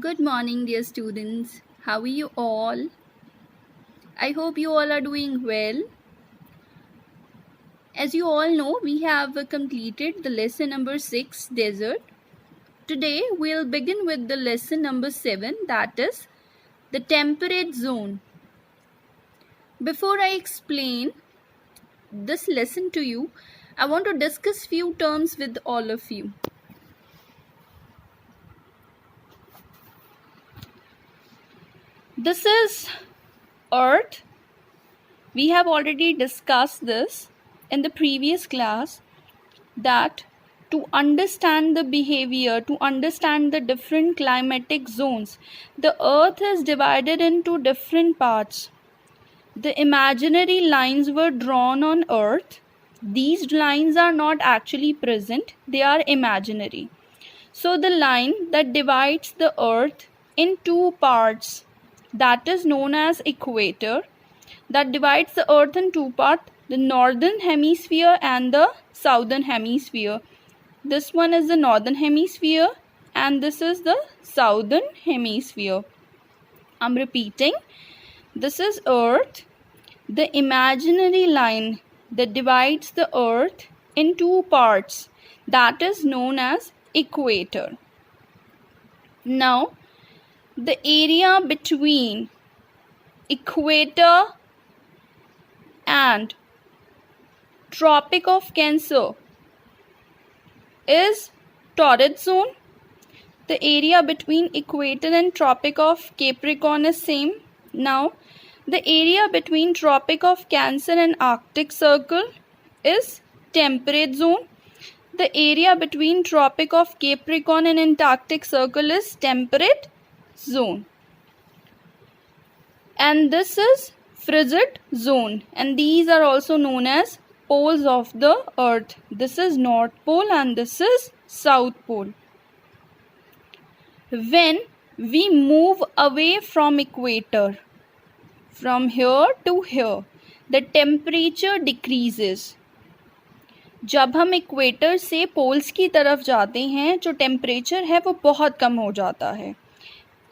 Good morning, dear students. How are you all? I hope you all are doing well. As you all know, we have completed the lesson number 6, Desert. Today, we'll begin with the lesson number 7, that is the temperate zone. Before I explain this lesson to you, I want to discuss few terms with all of you. This is Earth. We have already discussed this in the previous class that to understand the behavior, to understand the different climatic zones, the earth is divided into different parts. The imaginary lines were drawn on earth. These lines are not actually present, they are imaginary. So the line that divides the earth in two parts, that is known as equator, that divides the earth in two parts, the northern hemisphere and the southern hemisphere. This one is the northern hemisphere and this is the southern hemisphere. I'm repeating. This is earth, the imaginary line that divides the earth in two parts, that is known as equator. Now, the area between equator and Tropic of Cancer is torrid zone. The area between equator and Tropic of Capricorn is same. Now, the area between Tropic of Cancer and Arctic Circle is temperate zone. The area between Tropic of Capricorn and Antarctic Circle is temperate zone. And this is frigid zone, and these are also known as poles of the earth. This is North Pole and this is South Pole. When we move away from equator, from here to here, the temperature decreases. जब हम equator से poles की तरफ जाते हैं, जो temperature है वो बहुत कम हो जाता है.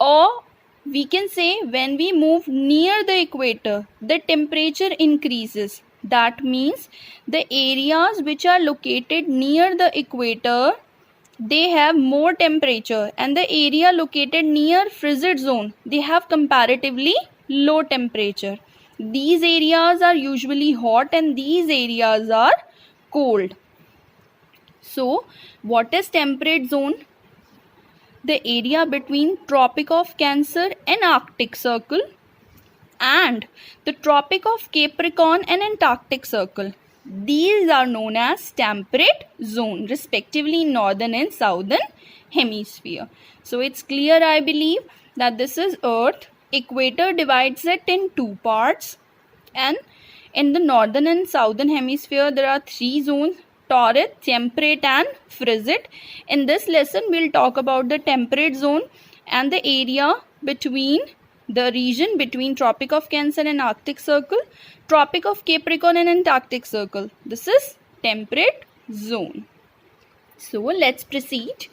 और we can say when we move near the equator, the temperature increases. That means the areas which are located near the equator, they have more temperature, and the area located near frigid zone, they have comparatively low temperature. These areas are usually hot and these areas are cold. So, what is temperate zone? The area between Tropic of Cancer and Arctic Circle and the Tropic of Capricorn and Antarctic Circle. These are known as temperate zone, respectively northern and southern hemisphere. So it's clear, I believe, that this is Earth. Equator divides it in two parts, and in the northern and southern hemisphere there are three zones: torrid, temperate and frigid. In this lesson we'll talk about the temperate zone and the area between the region between Tropic of Cancer and Arctic Circle, Tropic of Capricorn and Antarctic Circle. This is temperate zone. So let's proceed.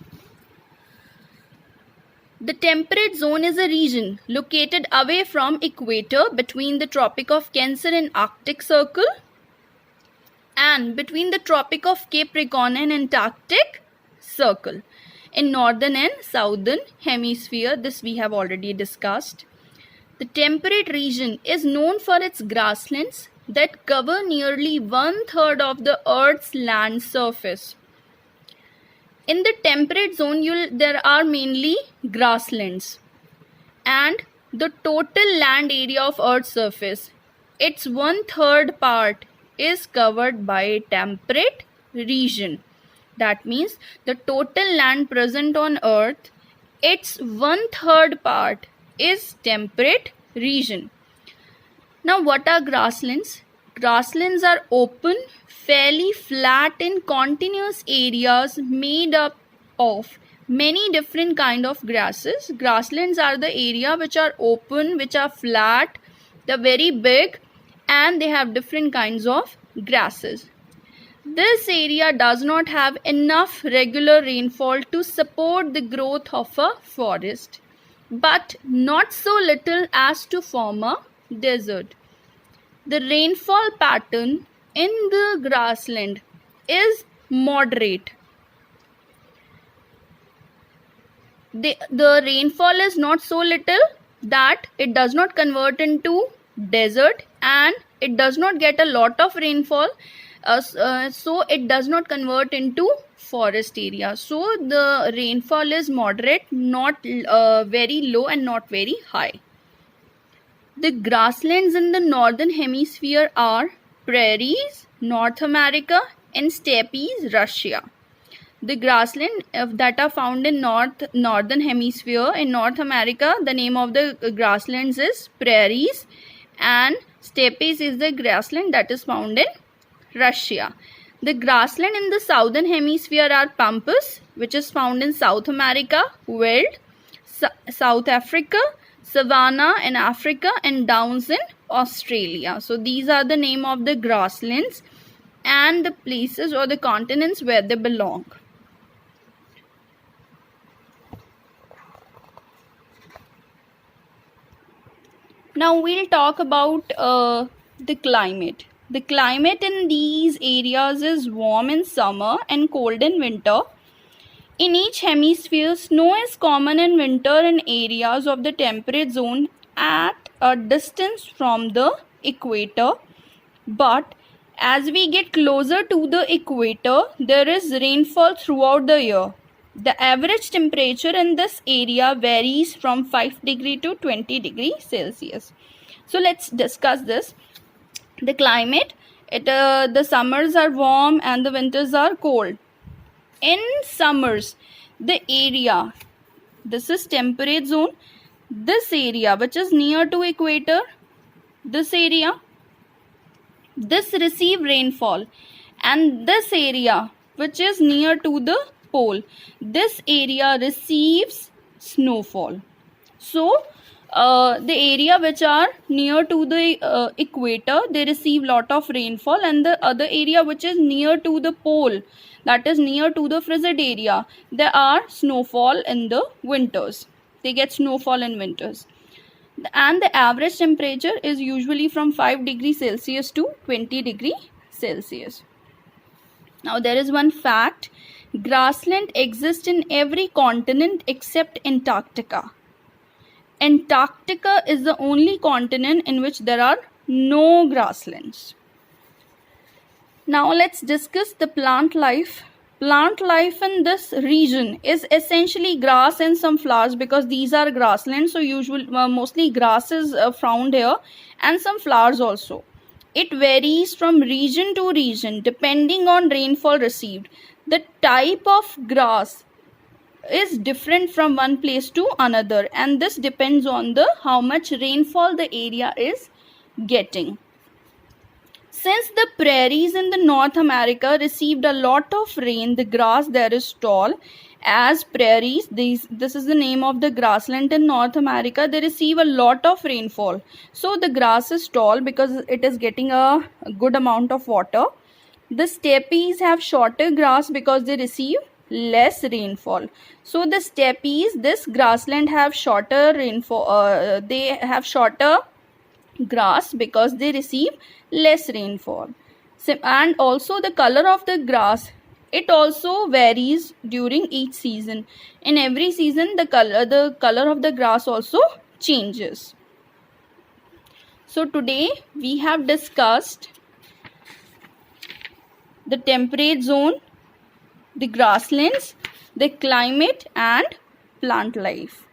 The temperate zone is a region located away from equator between the Tropic of Cancer and Arctic Circle and between the Tropic of Capricorn and Antarctic Circle in northern and southern hemisphere. This we have already discussed. The temperate region is known for its grasslands that cover nearly 1/3 of the Earth's land surface. In the temperate zone, there are mainly grasslands, and the total land area of Earth's surface, its 1/3 part is covered by a temperate region. That means the total land present on Earth, its 1/3 part is temperate region. Now, what are grasslands? Grasslands are open, fairly flat and continuous areas made up of many different kind of grasses. Grasslands are the area which are open, which are flat, they're very big, and they have different kinds of grasses. This area does not have enough regular rainfall to support the growth of a forest. but not so little as to form a desert. The rainfall pattern in the grassland is moderate. The rainfall is not so little that it does not convert into desert, and it does not get a lot of rainfall, so it does not convert into forest area. So the rainfall is moderate, not very low and not very high. The grasslands in the northern hemisphere are prairies, North America, and steppes, Russia. The grassland that are found in northern hemisphere in North America, the name of the grasslands is prairies, and steppes is the grassland that is found in Russia. The grassland in the southern hemisphere are pampas, which is found in South America, wild, South Africa, savanna in Africa, and downs in Australia. So these are the name of the grasslands and the places or the continents where they belong. Now we'll talk about the climate. The climate in these areas is warm in summer and cold in winter. In each hemisphere, snow is common in winter in areas of the temperate zone at a distance from the equator. But as we get closer to the equator, there is rainfall throughout the year. The average temperature in this area varies from 5 degree to 20 degree Celsius. So let's discuss this. The climate, the summers are warm and the winters are cold. In summers, the area, this is temperate zone, this area which is near to equator, this area, this receive rainfall, and this area which is near to the pole, this area receives snowfall. So the area which are near to the equator, they receive lot of rainfall, and the other area which is near to the pole, that is near to the frigid area, there are snowfall in the winters. They get snowfall in winters. And the average temperature is usually from 5 degrees Celsius to 20 degrees Celsius. Now there is one fact. Grassland exists in every continent except Antarctica. Antarctica is the only continent in which there are no grasslands. Now let's discuss the plant life. Plant life in this region is essentially grass and some flowers, because these are grasslands, so mostly grass is found here, and some flowers also. It varies from region to region depending on rainfall received. The type of grass is different from one place to another, and this depends on the how much rainfall the area is getting. Since the prairies in the North America received a lot of rain, the grass there is tall. As prairies, this is the name of the grassland in North America, they receive a lot of rainfall. So the grass is tall because it is getting a good amount of water. The steppes have shorter grass because they receive less rainfall. So the steppes, this grassland have shorter rainfall, they have shorter grass because they receive less rainfall. And also the color of the grass, it also varies during each season. In every season the color of the grass also changes. So today we have discussed the temperate zone, the grasslands, the climate, and plant life.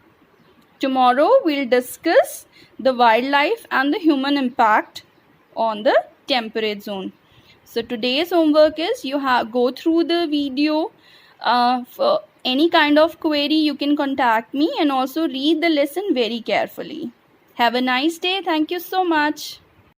Tomorrow we'll discuss the wildlife and the human impact on the temperate zone. So today's homework is you go through the video. For any kind of query you can contact me, and also read the lesson very carefully. Have a nice day. Thank you so much.